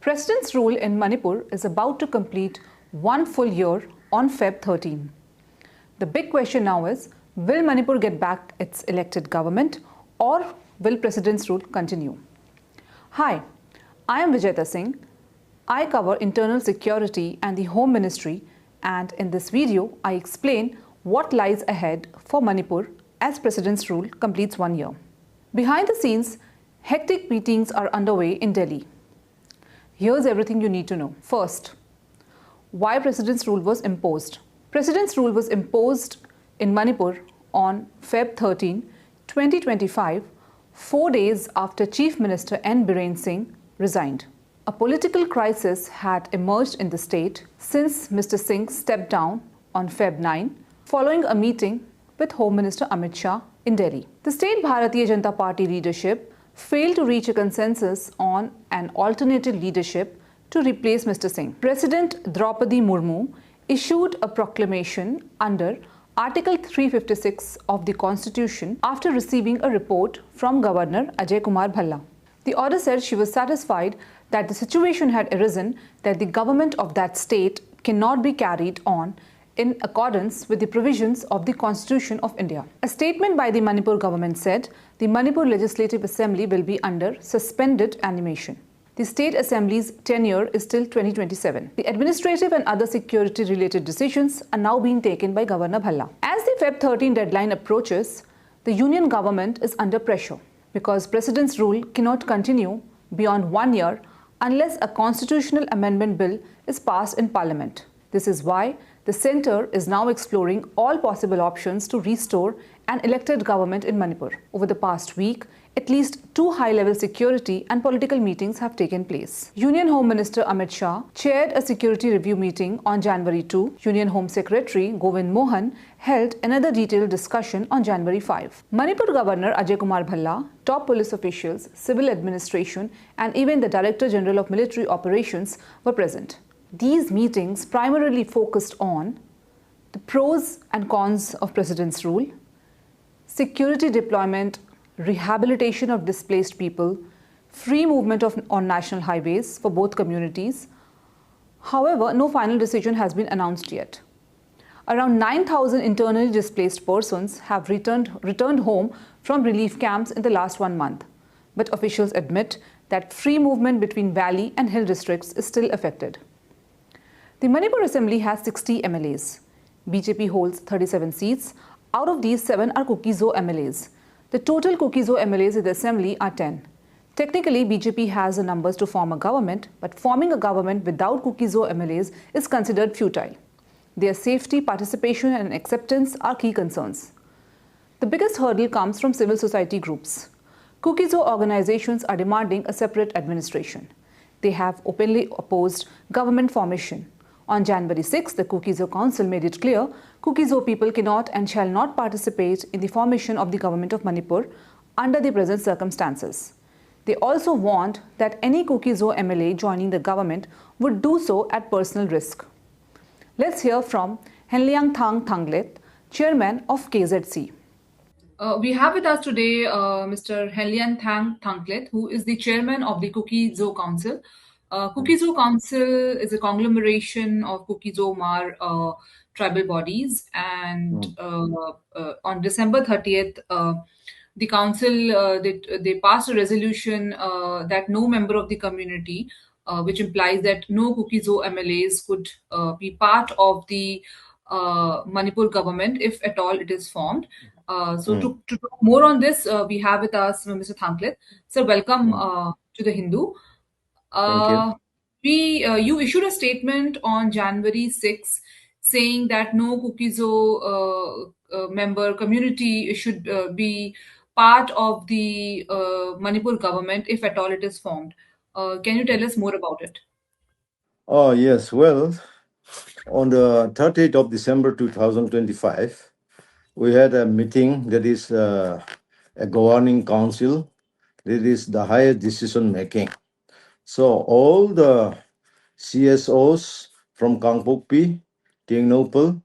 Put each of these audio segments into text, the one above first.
President's rule in Manipur is about to complete 1 full year on Feb 13. The big question now is, will Manipur get back its elected government or will President's rule continue? Hi, I am Vijayta Singh. I cover internal security and the Home Ministry, and in this video I explain what lies ahead for Manipur as President's rule completes 1 year. Behind the scenes, hectic meetings are underway in Delhi. Here's everything you need to know. First, why President's rule was imposed. President's rule was imposed in Manipur on Feb 13, 2025, 4 days after Chief Minister N. Biren Singh resigned. A political crisis had emerged in the state since Mr. Singh stepped down on Feb 9 following a meeting with Home Minister Amit Shah in Delhi. The state Bharatiya Janata Party leadership failed to reach a consensus on an alternative leadership to replace Mr. Singh. President Draupadi Murmu issued a proclamation under Article 356 of the Constitution after receiving a report from Governor Ajay Kumar Bhalla. The order said she was satisfied that the situation had arisen that the government of that state cannot be carried on in accordance with the provisions of the Constitution of India. A statement by the Manipur government said the Manipur Legislative Assembly will be under suspended animation. The state assembly's tenure is till 2027. The administrative and other security-related decisions are now being taken by Governor Bhalla. As the Feb 13 deadline approaches, the union government is under pressure because President's rule cannot continue beyond 1 year unless a constitutional amendment bill is passed in Parliament. This is why the centre is now exploring all possible options to restore an elected government in Manipur. Over the past week, at least 2 high-level security and political meetings have taken place. Union Home Minister Amit Shah chaired a security review meeting on January 2. Union Home Secretary Govind Mohan held another detailed discussion on January 5. Manipur Governor Ajay Kumar Bhalla, top police officials, civil administration, and even the Director General of Military Operations were present. These meetings primarily focused on the pros and cons of President's rule, security deployment, rehabilitation of displaced people, free movement on national highways for both communities. However, no final decision has been announced yet. Around 9,000 internally displaced persons have returned home from relief camps in the last 1 month. But officials admit that free movement between valley and hill districts is still affected. The Manipur Assembly has 60 MLAs. BJP holds 37 seats. Out of these, 7 are Kuki-Zo MLAs. The total Kuki-Zo MLAs in the Assembly are 10. Technically, BJP has the numbers to form a government, but forming a government without Kuki-Zo MLAs is considered futile. Their safety, participation and acceptance are key concerns. The biggest hurdle comes from civil society groups. Kuki-Zo organizations are demanding a separate administration. They have openly opposed government formation. On January 6, the Kuki-Zo Council made it clear Kuki-Zo people cannot and shall not participate in the formation of the government of Manipur under the present circumstances. They also warned that any Kuki-Zo MLA joining the government would do so at personal risk. Let's hear from Henlianthang Thanglet, chairman of KZC. We have with us today Mr. Henlianthang Thanglet, who is the chairman of the Kuki-Zo Council. Kuki-Zo Council is a conglomeration of Kuki-Zo tribal bodies, and on December 30th, the council they passed a resolution that no member of the community, which implies that no Kuki-Zo MLAs could be part of the Manipur government if at all it is formed. To talk more on this, we have with us Mr. Thanglet. Sir, welcome to the Hindu. Thank you. You issued a statement on January 6 saying that no Kuki-Zo member community should be part of the Manipur government if at all it is formed. Can you tell us more about it? Oh, yes. Well, on the 30th of December 2025, we had a meeting that is a governing council. That is the highest decision making. So all the CSOs from Kangpokpi, Tingnopal,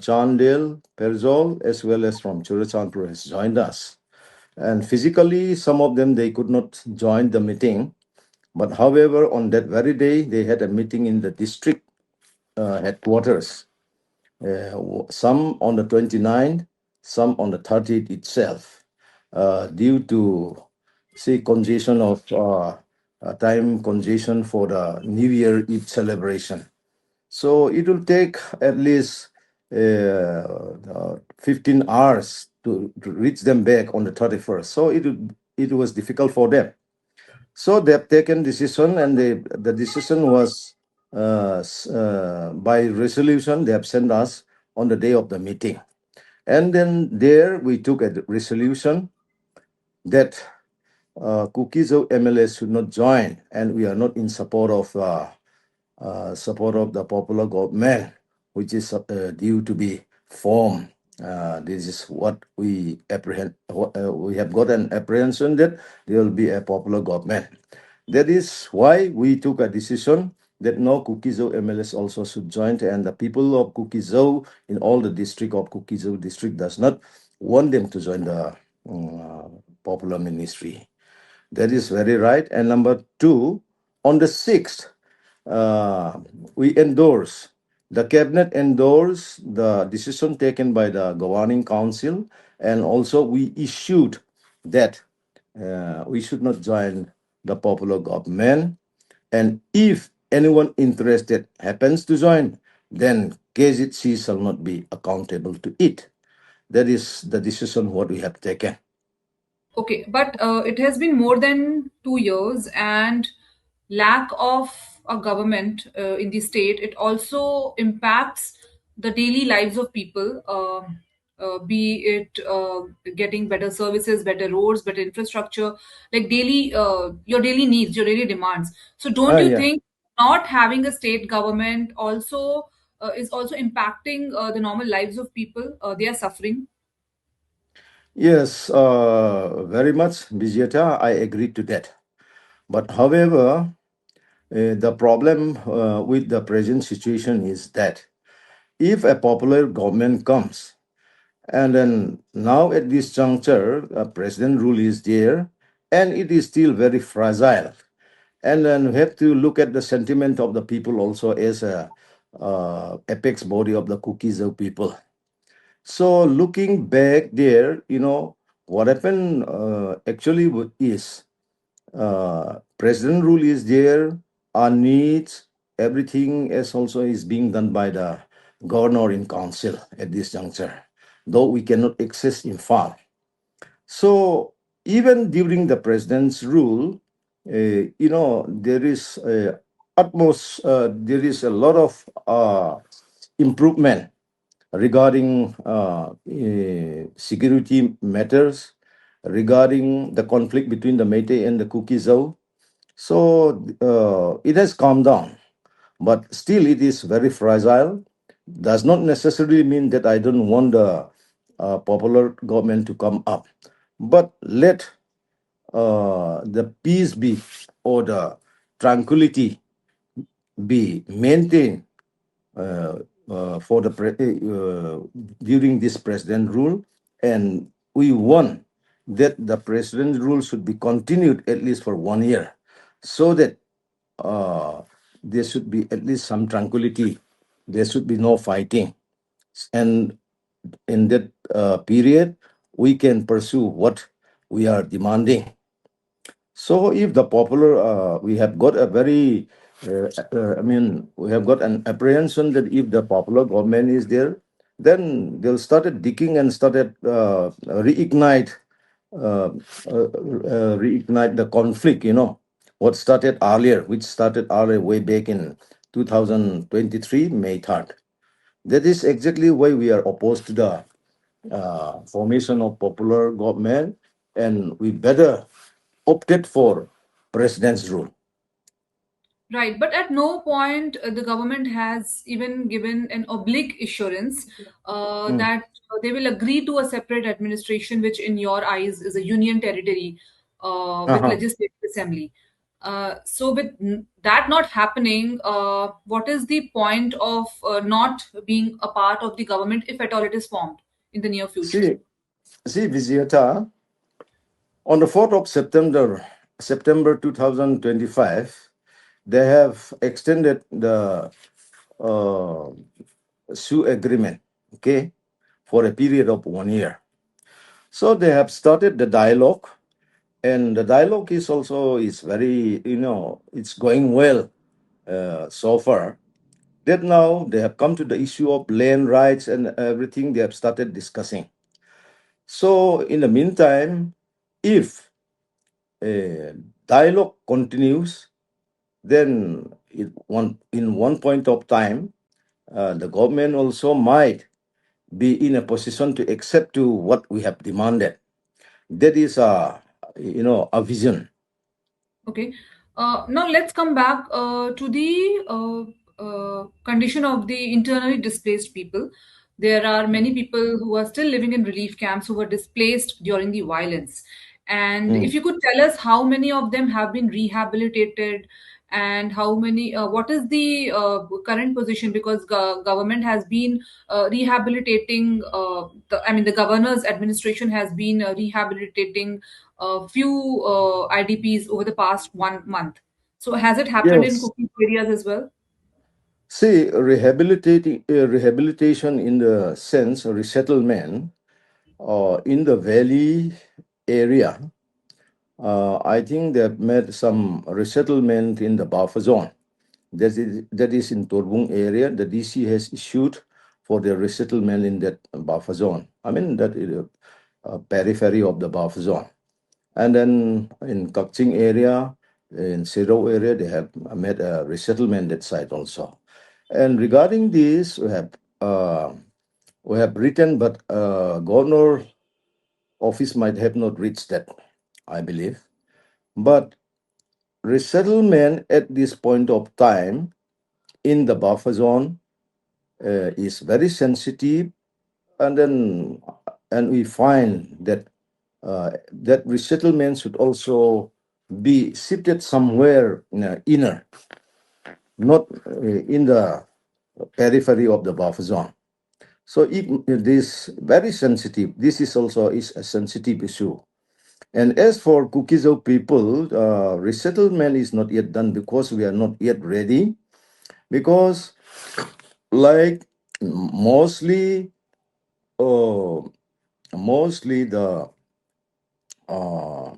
Chandel, Perzol, as well as from Churachandpur has joined us. And physically, some of them, they could not join the meeting, But however, on that very day, they had a meeting in the district headquarters. Some on the 29th, some on the 30th itself, due to congestion of time congestion for the New Year Eve celebration. So it will take at least 15 hours to reach them back on the 31st. So it was difficult for them. So they have taken decision, and the decision was by resolution they have sent us on the day of the meeting. And then there we took a resolution that Kuki-Zo MLAs should not join, and we are not in support of the popular government, which is due to be formed. This is what we apprehend. We have got an apprehension that there will be a popular government. That is why we took a decision that no Kuki-Zo MLAs also should join, and the people of Kuki-Zo in all the district of Kuki-Zo district does not want them to join the popular ministry. That is very right. And number two, on the 6th, we the cabinet endorsed the decision taken by the governing council, and also we issued that we should not join the popular government. And if anyone interested happens to join, then KZC shall not be accountable to it. That is the decision what we have taken. Okay, but it has been more than 2 years, and lack of a government in the state, it also impacts the daily lives of people, be it getting better services, better roads, better infrastructure, like daily, your daily needs, your daily demands. So don't you Yeah. think not having a state government also is also impacting the normal lives of people? They are suffering. Yes, very much, Vijeta. I agree to that. But however, the problem with the present situation is that if a popular government comes, and then now at this juncture, a president rule is there, and it is still very fragile. And then we have to look at the sentiment of the people also as a apex body of the Kuki-Zo people. So looking back there, what happened actually is president rule is there, our needs, everything else also is being done by the governor in council at this juncture, though we cannot access in far. So even during the president's rule, there is there is a lot of improvement regarding security matters, regarding the conflict between the Meitei and the Kuki-Zo. So it has calmed down, but still it is very fragile. Does not necessarily mean that I don't want the popular government to come up, but let the peace be, or the tranquility be maintained uh, during this president rule, and we want that the president rule should be continued at least for 1 year, so that uh, there should be at least some tranquility. There should be no fighting, and in that period, we can pursue what we are demanding. So if the popular, we have got a very, we have got an apprehension that if the popular government is there, then they'll started digging and started uh, reignite the conflict, what started earlier, which started earlier way back in 2023, May 3rd. That is exactly why we are opposed to the formation of popular government, and we better opted for president's rule. Right, but at no point the government has even given an oblique assurance Mm. that they will agree to a separate administration, which in your eyes is a union territory with Uh-huh. legislative assembly. So, with that not happening, what is the point of not being a part of the government if at all it is formed in the near future? See, Vijayata, on the 4th of September September 2025, they have extended the uh, SU agreement, okay, for a period of 1 year. So they have started the dialogue, and the dialogue is also is very, it's going well so far. That now they have come to the issue of land rights and everything. They have started discussing. So in the meantime, if dialogue continues, then in one point of time, the government also might be in a position to accept to what we have demanded. That is a vision. Okay. Now let's come back to the condition of the internally displaced people. There are many people who are still living in relief camps who were displaced during the violence. And if Mm. you could tell us how many of them have been rehabilitated and how many, what is the current position? Because government has been rehabilitating, I mean, the governor's administration has been rehabilitating a few IDPs over the past 1 month. So has it happened in Yes. cooking areas as well? See, rehabilitation in the sense of resettlement in the valley area. I think they've made some resettlement in the buffer zone. That is in Torbung area. The DC has issued for the resettlement in that buffer zone. I mean, that is a periphery of the buffer zone. And then in Kakching area, in Siro area, they have made a resettlement that site also. And regarding this, we have written, but governor office might have not reached that, I believe. But resettlement at this point of time in the buffer zone is very sensitive, and then and we find that that resettlement should also be shifted somewhere inner, not in the periphery of the buffer zone. So if this very sensitive, this is also is a sensitive issue. And as for Kuki-Zo people, resettlement is not yet done because we are not yet ready. Because like mostly, uh, mostly the uh,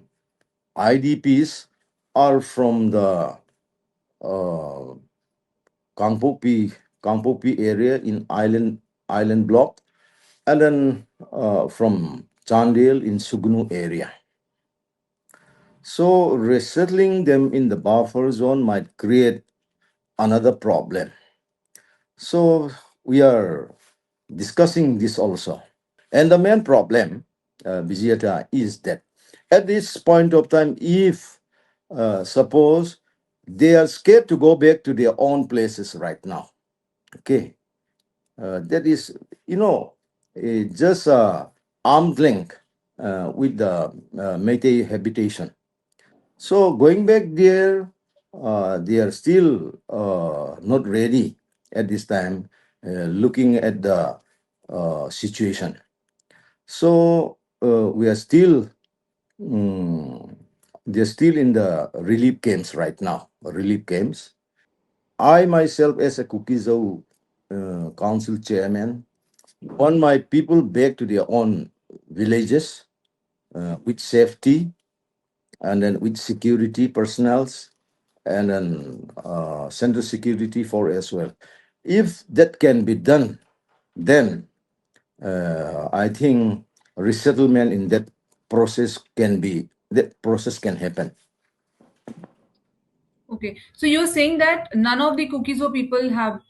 IDPs are from the uh, Kangpopi Kangpopi area in island block, and then from Chandel in Sugnu area. So resettling them in the buffer zone might create another problem. So we are discussing this also. And the main problem, Vijayata, is that at this point of time, if suppose they are scared to go back to their own places right now, okay, that is, just arm's length with the Meitei habitation. So going back there, they are still not ready at this time, looking at the situation. So we are still, mm, they're still in the relief camps right now, relief camps. I myself, as a Kuki-Zo Council chairman, want my people back to their own villages with safety, and then with security personnels, and then central security for as well. If that can be done, then I think resettlement in that process can happen. Okay. So you're saying that none of the Kuki-Zo people have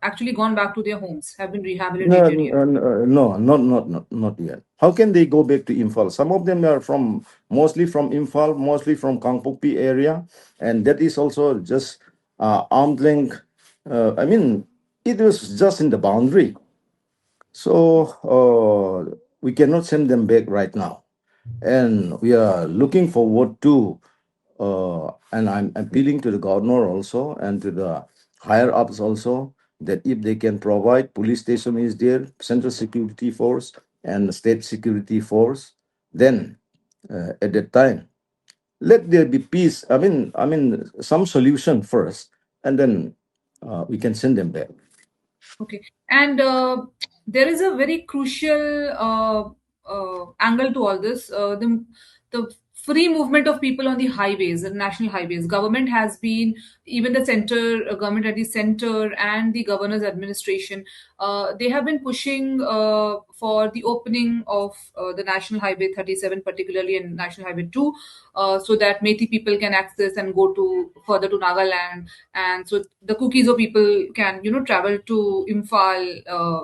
actually gone back to their homes, have been No, rehabilitated yet. no, not yet. How can they go back to Imphal? Some of them are mostly from Imphal, mostly from Kangpopi area, and that is also just arm's length. I mean, it was just in the boundary, so we cannot send them back right now, and we are looking forward to. And I'm appealing to the governor also and to the higher ups also, that if they can provide police station is there, central security force and state security force, then at that time let there be peace. I mean, some solution first, and then we can send them back. Okay. And there is a very crucial angle to all this. The free movement of people on the highways, the national highways. Government has been, even the center, government at the center and the governor's administration, they have been pushing for the opening of the National Highway 37, particularly, and National Highway 2, so that Methi people can access and go to further to Nagaland, and so the Kuki-Zo people can, travel to Imphal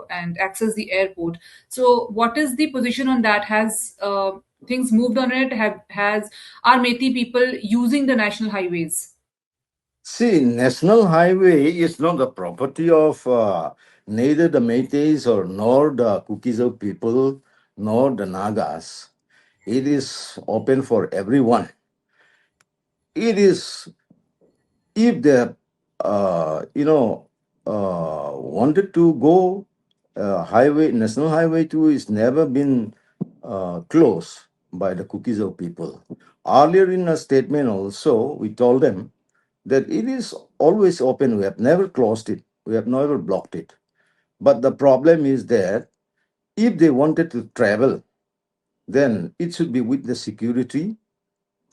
and access the airport. So what is the position on that? Has things moved on it? Have has Are Methi people using the national highways? See, national highway is not the property of neither the Métis or nor the Kuki-Zo people nor the Nagas. It is open for everyone. It is, if they wanted to go, highway national highway 2 is never been closed by the Kuki-Zo people. Earlier in a statement also, we told them that it is always open. We have never closed it. We have never blocked it. But the problem is that if they wanted to travel, then it should be with the security,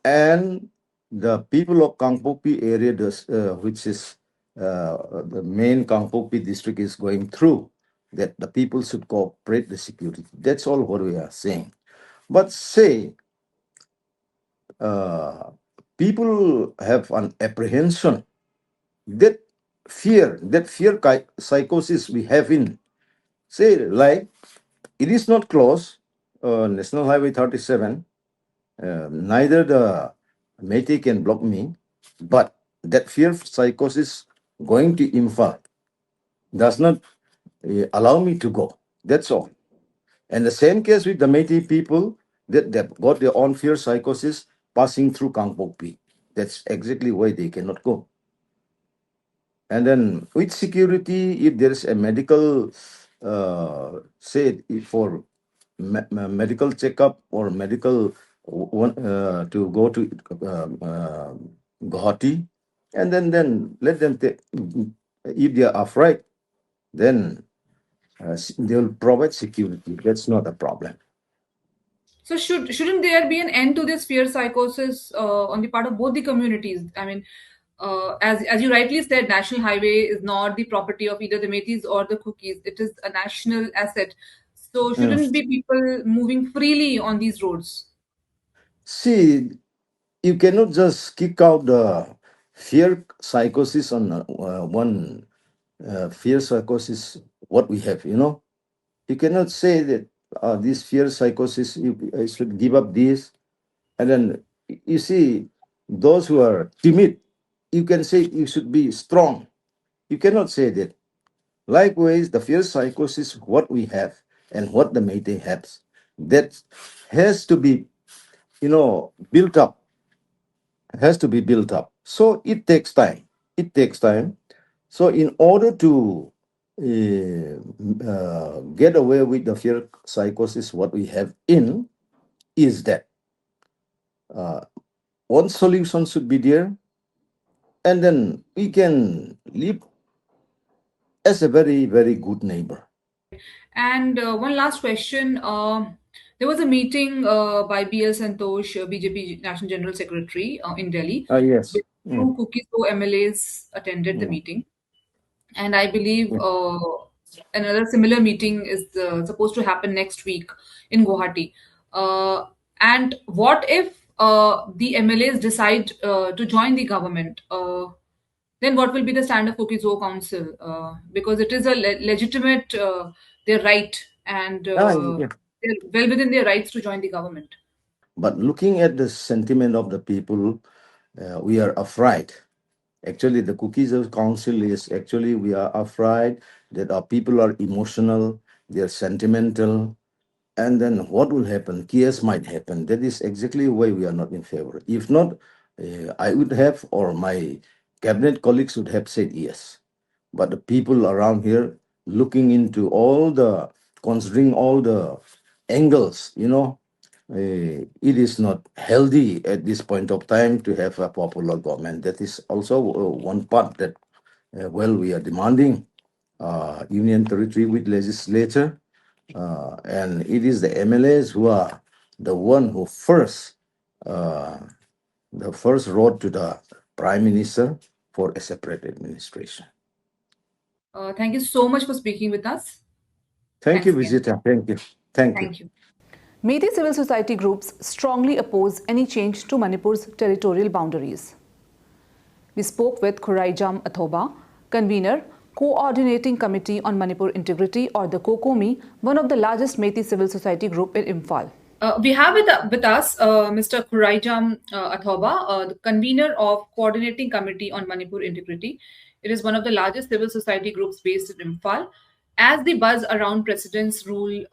and the people of Kangpopi area, which is the main Kangpopi district is going through, that the people should cooperate the security. That's all what we are saying. But say uh, people have an apprehension, that psychosis we have in, say, like, it is not close, National Highway 37, neither the Métis can block me, but that fear psychosis going to Imphal does not allow me to go. That's all. And the same case with the Métis people, that they've got their own fear psychosis passing through Kangpokpi. That's exactly why they cannot go. And then with security, if there is a medical, say, for medical checkup or medical to go to Guwahati, and then let them take. If they are afraid, then they will provide security. That's not a problem. So shouldn't there be an end to this fear psychosis on the part of both the communities? I mean, as you rightly said, national highway is not the property of either the Metis or the Cookies. It is a national asset. So Mm. shouldn't be people moving freely on these roads? See, you cannot just kick out the fear psychosis on one fear psychosis. What we have, you cannot say that this fear psychosis, you should give up this, and then you see those who are timid, you can say you should be strong. You cannot say that. Likewise, the fear psychosis, what we have and what the Meite has, that has to be, built up, has to be built up. So it takes time. It takes time. So in order to get away with the fear psychosis, what we have in is that uh, one solution should be there, and then we can live as a very, very good neighbor. And one last question. There was a meeting by BL Santosh, BJP National General Secretary in Delhi. Yes. With two Kuki-Zo MLAs attended the Mm. meeting. And I believe Mm. another similar meeting is supposed to happen next week in Guwahati. And what if the MLAs decide to join the government? Then what will be the stand of Kuki-Zo Council? Because it is a legitimate their right, and Yeah. they're well within their rights to join the government. But looking at the sentiment of the people, we are afraid. Actually, the Kuki-Zo Council is actually, we are afraid that our people are emotional, they are sentimental, and then what will happen? Chaos might happen. That is exactly why we are not in favor. If not, I would have, or my cabinet colleagues would have said yes. But the people around here, looking into all the, considering all the angles, it is not healthy at this point of time to have a popular government. That is also one part that, we are demanding union territory with legislature, and it is the MLAs who are the one who uh, the first wrote to the prime minister for a separate administration. Thank you so much for speaking with us. Thank you, Thanks again. Vijita. Thank you. Thank you. Thank you. Metis civil society groups strongly oppose any change to Manipur's territorial boundaries. We spoke with Khuraijam Athoba, convener, Coordinating Committee on Manipur Integrity, or the COCOMI, one of the largest Metis civil society group in Imphal. We have with us Mr. Khuraijam Athoba, the convener of Coordinating Committee on Manipur Integrity. It is one of the largest civil society groups based in Imphal. As the buzz around President's rule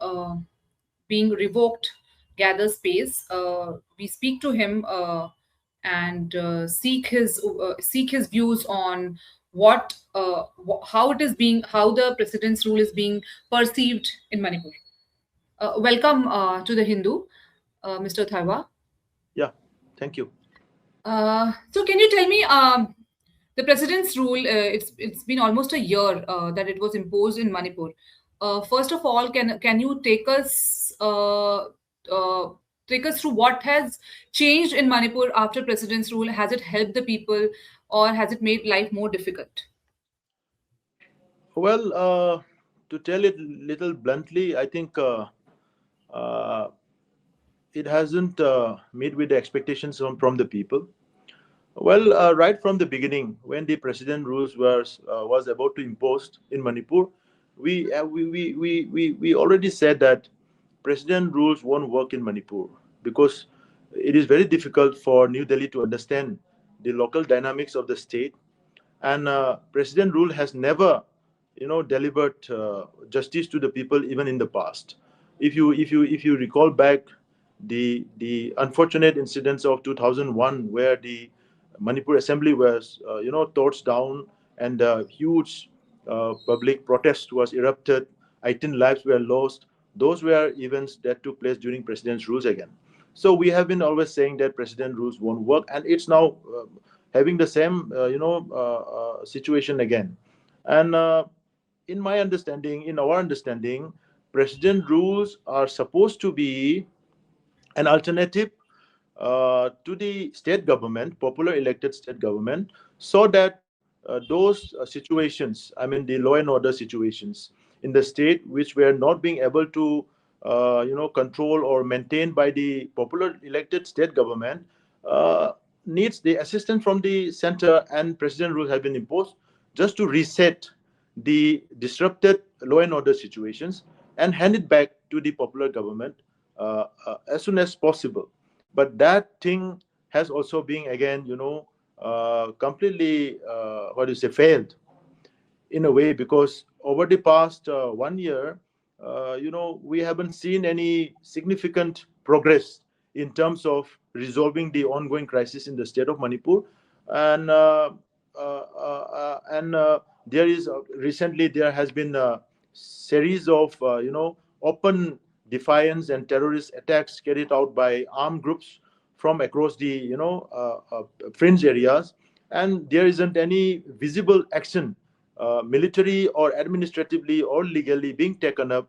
being revoked gathers pace, we speak to him and seek his views on how the President's rule is being perceived in Manipur. Welcome to the Hindu, Mr. Tharwa. Yeah, thank you. So, can you tell me the president's rule? It's been almost a year that it was imposed in Manipur. First of all, can you take us through what has changed in Manipur after president's rule? Has it helped the people, or has it made life more difficult? Well, to tell it little bluntly, I think uh, it hasn't met with the expectations from the people. Well, right from the beginning, when the president rules was about to impose in Manipur, we already said that president rules won't work in Manipur because it is very difficult for New Delhi to understand the local dynamics of the state, and president rule has never, delivered justice to the people even in the past. If you recall back the unfortunate incidents of 2001, where the Manipur Assembly was, torched down, and huge public protest was erupted. 18 lives were lost. Those were events that took place during president's rules again. So we have been always saying that president rules won't work, and it's now having the same, situation again. And in our understanding, president rules are supposed to be an alternative to the state government, popular elected state government, so that those situations, I mean the law and order situations in the state, which were not being able to, control or maintained by the popular elected state government, uh, needs the assistance from the center, and president rules have been imposed just to reset the disrupted law and order situations and hand it back to the popular government as soon as possible. But that thing has also been again, completely, what do you say, failed in a way, because over the past 1 year, we haven't seen any significant progress in terms of resolving the ongoing crisis in the state of Manipur. And there is recently there has been a series of, open defiance and terrorist attacks carried out by armed groups from across the, fringe areas, and there isn't any visible action, military or administratively or legally, being taken up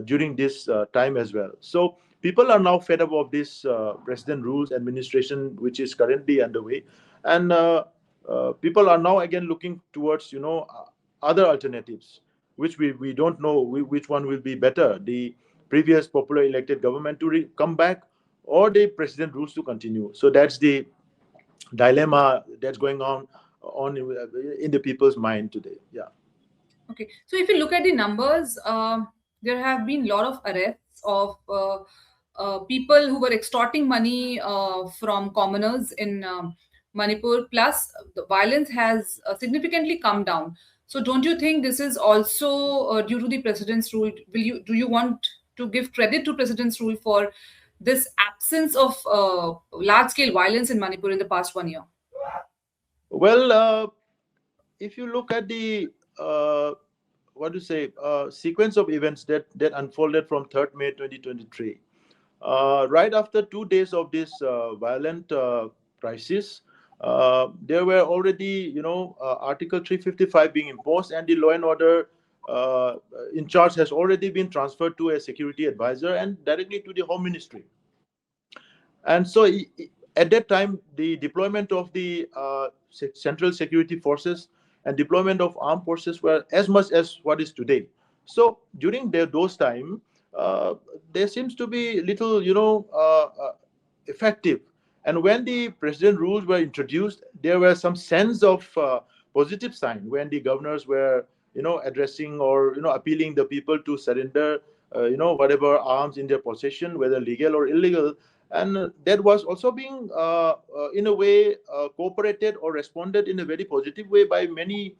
during this time as well. So people are now fed up of this president rules administration, which is currently underway, and people are now again looking towards, other alternatives, which we don't know which one will be better: the previous popular elected government to come back, or the president rules to continue. So that's the dilemma that's going on in the people's mind today. Yeah. Okay, so if you look at the numbers, there have been a lot of arrests of people who were extorting money from commoners in Manipur. Plus, the violence has significantly come down. So, don't you think this is also due to the president's rule? Do you want to give credit to president's rule for this absence of large scale violence in Manipur in the past 1 year? Well, if you look at the what do you say sequence of events that unfolded from 3rd May 2023, Right after 2 days of this violent crisis, there were already, Article 355 being imposed, and the law and order in charge has already been transferred to a security advisor and directly to the Home Ministry. And so at that time, the deployment of the central security forces and deployment of armed forces were as much as what is today. So during those time, there seems to be little, effective. And when the president rules were introduced, there were some sense of positive sign when the governors were, addressing or, appealing the people to surrender, whatever arms in their possession, whether legal or illegal. And that was also being, in a way, cooperated or responded in a very positive way by many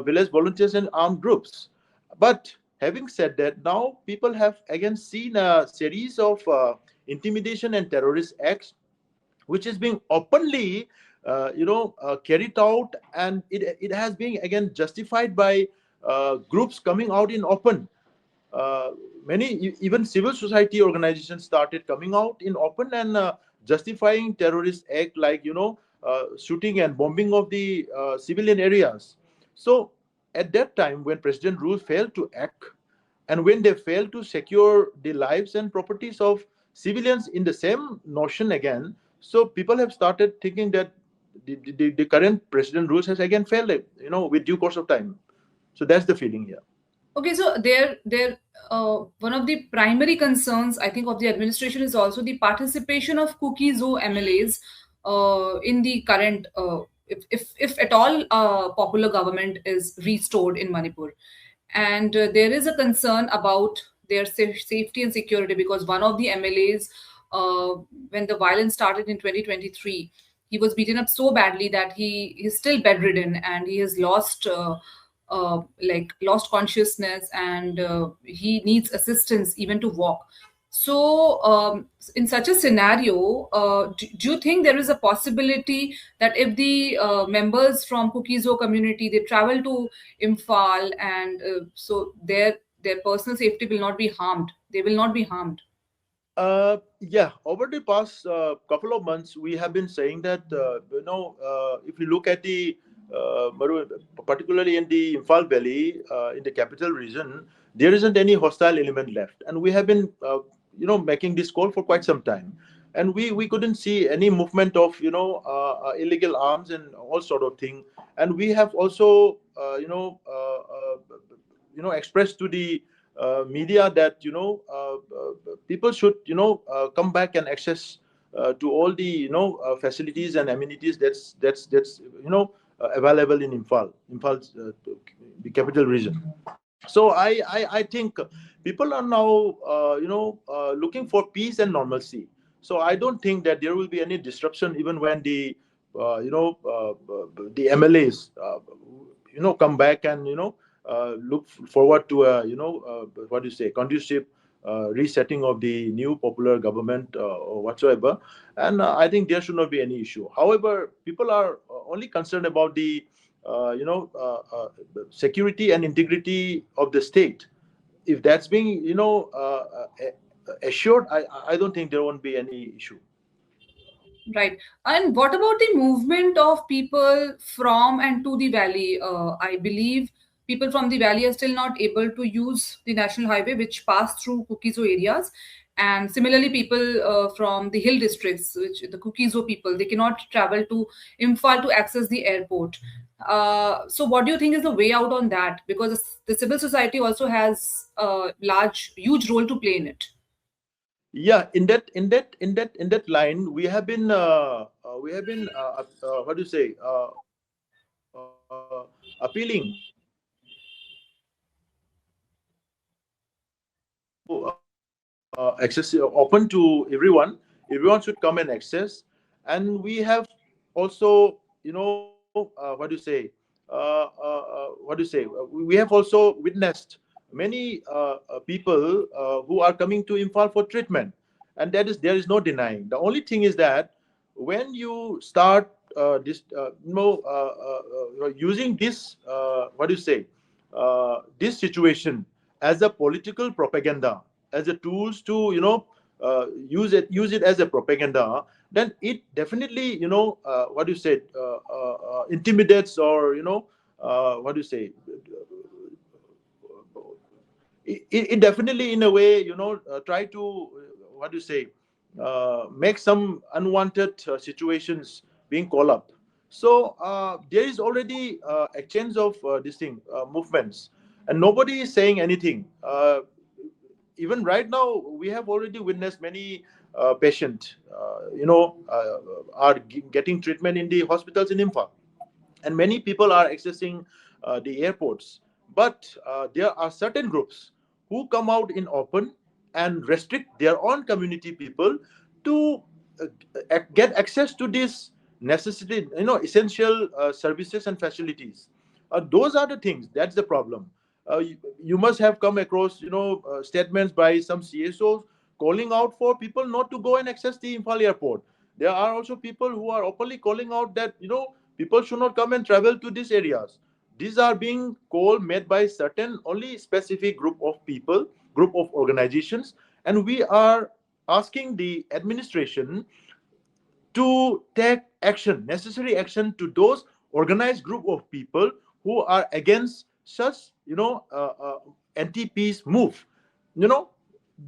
village volunteers and armed groups. But having said that, now people have again seen a series of intimidation and terrorist acts, which is being openly, carried out, and it has been again justified by groups coming out in open. uh, Many even civil society organizations started coming out in open and justifying terrorist act like, shooting and bombing of the civilian areas. So at that time, when President Rule failed to act, and when they failed to secure the lives and properties of civilians in the same notion again, so people have started thinking that the current President Rules has again failed, with due course of time. So that's the feeling here. Okay, so one of the primary concerns, I think, of the administration is also the participation of Kuki-Zo MLAs in the current, if at all, popular government is restored in Manipur. And there is a concern about their safety and security, because one of the MLAs, when the violence started in 2023, he was beaten up so badly that he is still bedridden, and he has lost consciousness, and he needs assistance even to walk. So in such a scenario, do you think there is a possibility that if the members from Kuki-Zo community, they travel to Imphal, and so their personal safety will not be harmed, they will not be harmed? Yeah, over the past couple of months, we have been saying that, if you look at the, particularly in the Imphal Valley, in the capital region, there isn't any hostile element left. And we have been, making this call for quite some time. And we couldn't see any movement of, illegal arms and all sort of thing. And we have also, expressed to the media that, people should, come back and access to all the, facilities and amenities that's available in Imphal, the capital region. So I think people are now, looking for peace and normalcy. So I don't think that there will be any disruption even when the, the MLAs, come back and, look forward to a, what do you say, conducive resetting of the new popular government or whatsoever. And I think there should not be any issue. However, people are only concerned about the, security and integrity of the state. If that's being, assured, I don't think there won't be any issue. Right. And what about the movement of people from and to the valley? I believe people from the valley are still not able to use the national highway, which pass through Kuki-Zo areas. And similarly, people from the hill districts, which the Kuki-Zo people, they cannot travel to Imphal to access the airport. So what do you think is the way out on that? Because the civil society also has a huge role to play in it. Yeah, in that line, we have been, what do you say, appealing access open to everyone. Everyone should come and access. And we have also, what do you say, we have also witnessed many people who are coming to Imphal for treatment, and there is no denying. The only thing is that when you start using this, what do you say, this situation as a political propaganda, as a tools to, use it as a propaganda, then it definitely, what you said, intimidates, or what do you say, it definitely in a way, try to, what do you say, make some unwanted situations being called up. So there is already exchange of this thing, movements, and nobody is saying anything. Even right now, we have already witnessed many patients, are getting treatment in the hospitals in Imphal, and many people are accessing the airports. But there are certain groups who come out in open and restrict their own community people to get access to these necessity, essential services and facilities. Those are the things. That's the problem. You must have come across, statements by some CSOs calling out for people not to go and access the Imphal airport. There are also people who are openly calling out that, people should not come and travel to these areas. These are being call made by certain only specific group of people, group of organizations, and we are asking the administration to take action, necessary action, to those organized group of people who are against such, anti-peace move. You know,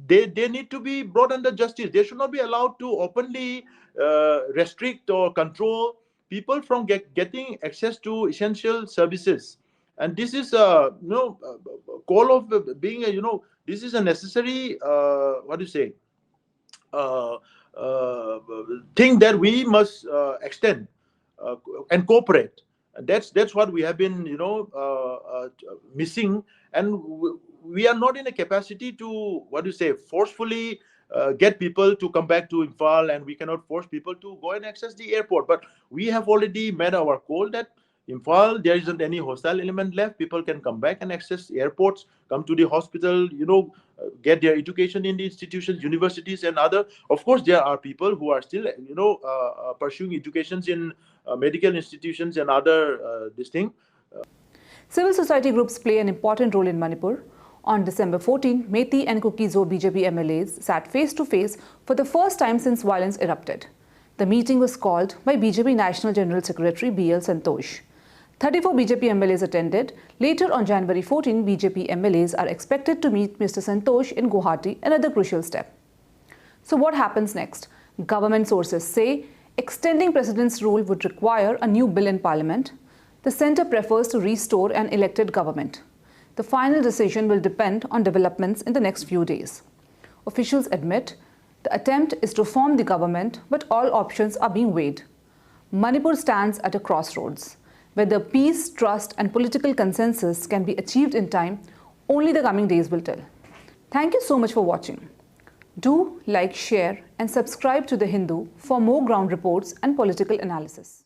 they need to be brought under justice. They should not be allowed to openly restrict or control people from getting access to essential services. And this is a, call of being a, this is a necessary, what do you say, uh, uh, thing that we must extend and cooperate. And that's what we have been, missing, and we are not in a capacity to, what do you say, forcefully get people to come back to Imphal, and we cannot force people to go and access the airport. But we have already made our call that Imphal, there isn't any hostile element left. People can come back and access airports, come to the hospital, get their education in the institutions, universities, and other. Of course, there are people who are still, pursuing educations in medical institutions and other this thing. Civil society groups play an important role in Manipur. On December 14, Methi and Kuki-Zo BJP MLAs sat face-to-face for the first time since violence erupted. The meeting was called by BJP National General Secretary B.L. Santosh. 34 BJP MLAs attended. Later on January 14, BJP MLAs are expected to meet Mr. Santosh in Guwahati, another crucial step. So what happens next? Government sources say extending President's rule would require a new bill in Parliament. The centre prefers to restore an elected government. The final decision will depend on developments in the next few days. Officials admit the attempt is to form the government, but all options are being weighed. Manipur stands at a crossroads. Whether peace, trust and political consensus can be achieved in time, only the coming days will tell. Thank you so much for watching. Do like, share and subscribe to The Hindu for more ground reports and political analysis.